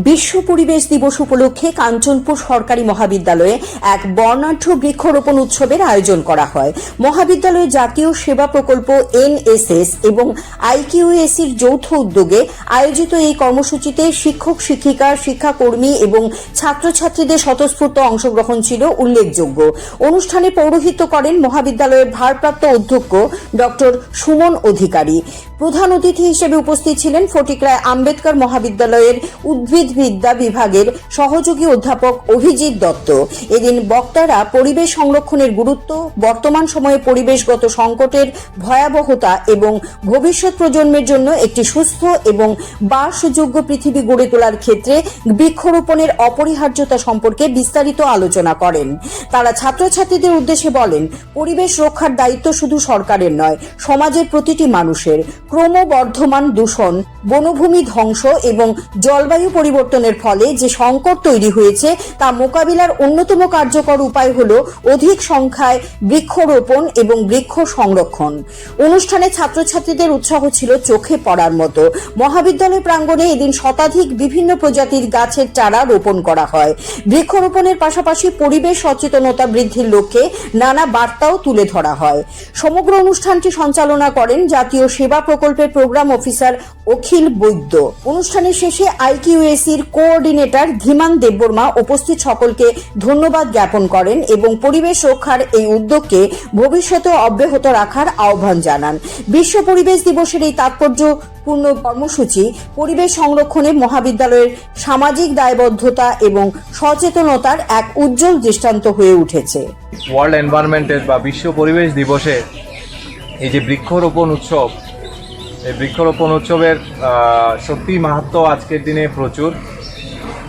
বিশ্ব পরিবেশ দিবস উপলক্ষে কাঞ্চনপুর সরকারি মহাবিদ্যালয়ে এক বর্ণাঢ্য বৃক্ষরোপণ উৎসবের আয়োজন করা হয়। মহাবিদ্যালয়ের জাতীয় সেবা প্রকল্প NSS এবং IQACর যৌথ উদ্যোগে আয়োজিত এই কর্মসূচিতে শিক্ষক শিক্ষিকা শিক্ষাকর্মী এবং ছাত্রছাত্রীদের স্বতঃস্ফূর্ত অংশগ্রহণ ছিল উল্লেখযোগ্য। অনুষ্ঠানে পৌরোহিত্য করেন মহাবিদ্যালয়ের ভারপ্রাপ্ত অধ্যক্ষ ডক্টর সুমন অধিকারী। প্রধান অতিথি হিসেবে উপস্থিত ছিলেন ফটিকরায় আম্বেদকর মহাবিদ্যালয়ের উদ্ভিদবিদ্যা বিভাগের সহযোগী অধ্যাপক অভিজিৎ দত্ত। এদিন বক্তারা পরিবেশ সংরক্ষণের গুরুত্ব, বর্তমান সময়ে পরিবেশগত সংকটের ভয়াবহতা এবং ভবিষ্যৎ প্রজন্মের জন্য একটি সুস্থ এবং বাসযোগ্য পৃথিবী গড়ে তোলার ক্ষেত্রে বৃক্ষরোপণের অপরিহার্যতা সম্পর্কে বিস্তারিত আলোচনা করেন। তারা ছাত্রছাত্রীদের উদ্দেশ্যে বলেন, পরিবেশ রক্ষার দায়িত্ব শুধু সরকারের নয়, সমাজের প্রতিটি মানুষের। ক্রমবর্ধমান দূষণ, বনভূমি ধ্বংস এবং জলবায়ু পরিবর্তনের ফলে যে সংকট তৈরি হয়েছে তা মোকাবিলার অন্যতম কার্যকর উপায় হল অধিক সংখ্যায় বৃক্ষরোপণ এবং বৃক্ষ সংরক্ষণ। অনুষ্ঠানে ছাত্রছাত্রীদের উৎসাহ ছিল চোখে পড়ার মতো। মহাবিদ্যালয় প্রাঙ্গণে এদিন শতাধিক বিভিন্ন প্রজাতির গাছের চারা রোপণ করা হয়। বৃক্ষরোপণের পাশাপাশি পরিবেশ সচেতনতা বৃদ্ধির লক্ষ্যে নানা বার্তাও তুলে ধরা হয়। সমগ্র অনুষ্ঠানটি সঞ্চালনা করেন জাতীয় সেবা প্রকল্পের প্রোগ্রাম অফিসার অখিল বৈদ্য। অনুষ্ঠানের শেষে IQACর কোঅর্ডিনেটর ধীমান দেববর্মা উপস্থিত সকলকে ধন্যবাদ জ্ঞাপন করেন এবং পরিবেশ রক্ষার এই উদ্যোগকে ভবিষ্যতে অব্যাহত রাখার আহ্বান জানান। বিশ্ব পরিবেশ দিবসের এই তাৎপর্যপূর্ণ কর্মসূচি পরিবেশ সংরক্ষণে মহাবিদ্যালয়ের সামাজিক দায়বদ্ধতা এবং সচেতনতার এক উজ্জ্বল দৃষ্টান্ত হয়ে উঠেছে। ওয়ার্ল্ড এনভায়রনমেন্টের বা বিশ্ব পরিবেশ দিবসে এই যে বৃক্ষরোপণ উৎসব, এই বৃক্ষরোপণ উৎসবের সত্যি মাহাত্ম্য আজকের দিনে প্রচুর।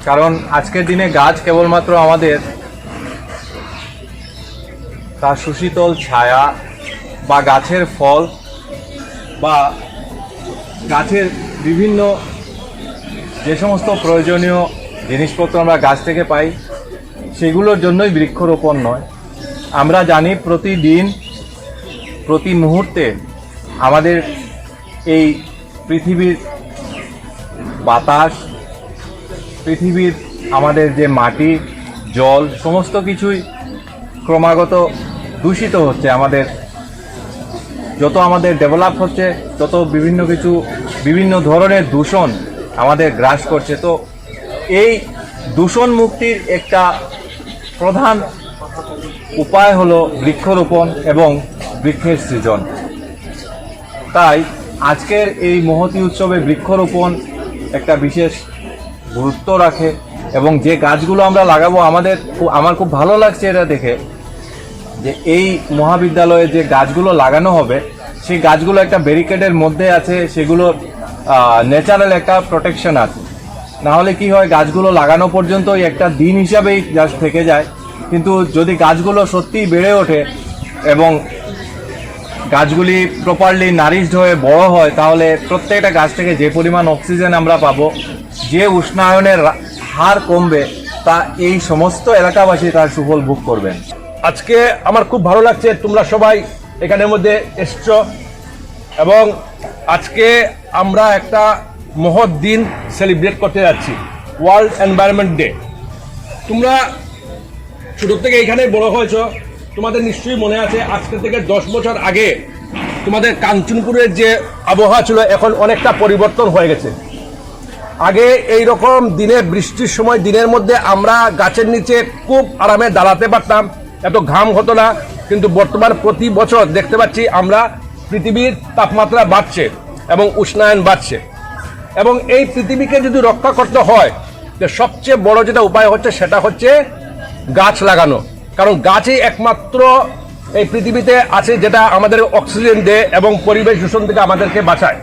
কারণ আজকের দিনে গাছ কেবলমাত্র আমাদের তার সুশীতল ছায়া বা গাছের ফল বা গাছের বিভিন্ন যে সমস্ত প্রয়োজনীয় জিনিসপত্র আমরা গাছ থেকে পাই সেগুলোর জন্যই বৃক্ষরোপণ নয়। আমরা জানি প্রতিদিন প্রতি মুহূর্তে আমাদের এই পৃথিবীর বাতাস, পৃথিবীর আমাদের যে মাটি, জল সমস্ত কিছুই ক্রমাগত দূষিত হচ্ছে। যত আমাদের ডেভেলপ হচ্ছে তত বিভিন্ন ধরনের দূষণ আমাদের গ্রাস করছে। তো এই দূষণ মুক্তির একটা প্রধান উপায় হলো বৃক্ষরোপণ এবং বৃক্ষের সৃজন। তাই আজকের এই মহতী উৎসবে বৃক্ষরোপণ একটা বিশেষ গুরুত্ব রাখে এবং যে গাছগুলো আমরা লাগাবো আমার খুব ভালো লাগছে এটা দেখে যে এই মহাবিদ্যালয়ে যে গাছগুলো লাগানো হবে সেই গাছগুলো একটা ব্যারিকেডের মধ্যে আছে, সেগুলোর ন্যাচারাল একটা প্রোটেকশন আছে। নাহলে কি হয়, গাছগুলো লাগানো পর্যন্তই একটা দিন হিসাবেই জাস্ট থেকে যায়। কিন্তু যদি গাছগুলো সত্যিই বেড়ে ওঠে এবং গাছগুলি প্রপারলি নারিশড হয়ে বড় হয়, তাহলে প্রত্যেকটা গাছ থেকে যে পরিমাণ অক্সিজেন আমরা পাবো, যে উষ্ণায়নের হার কমবে, তা এই সমস্ত এলাকাবাসী তার সুফল ভোগ করবেন। আজকে আমার খুব ভালো লাগছে তোমরা সবাই এখানের মধ্যে এসছো এবং আজকে আমরা একটা মহৎ দিন সেলিব্রেট করতে যাচ্ছি, ওয়ার্ল্ড এনভায়রনমেন্ট ডে। তোমরা ছোট থেকে এখানে বড় হয়েছো, তোমাদের নিশ্চয়ই মনে আছে আজকে থেকে 10 বছর আগে তোমাদের কাঞ্চনপুরের যে আবহাওয়া ছিল এখন অনেকটা পরিবর্তন হয়ে গেছে। আগে এই রকম দিনে বৃষ্টির সময় দিনের মধ্যে আমরা গাছের নিচে খুব আরামে দাঁড়াতে পারতাম, এত ঘাম হতো না। কিন্তু বর্তমান প্রতি বছর দেখতে পাচ্ছি আমরা পৃথিবীর তাপমাত্রা বাড়ছে এবং উষ্ণায়ন বাড়ছে এবং এই পৃথিবীকে যদি রক্ষা করতে হয় যে সবচেয়ে বড় যেটা উপায় হচ্ছে সেটা হচ্ছে গাছ লাগানো। কারণ গাছই একমাত্র এই পৃথিবীতে আছে যেটা আমাদের অক্সিজেন দেয় এবং পরিবেশ দূষণ থেকে আমাদেরকে বাঁচায়।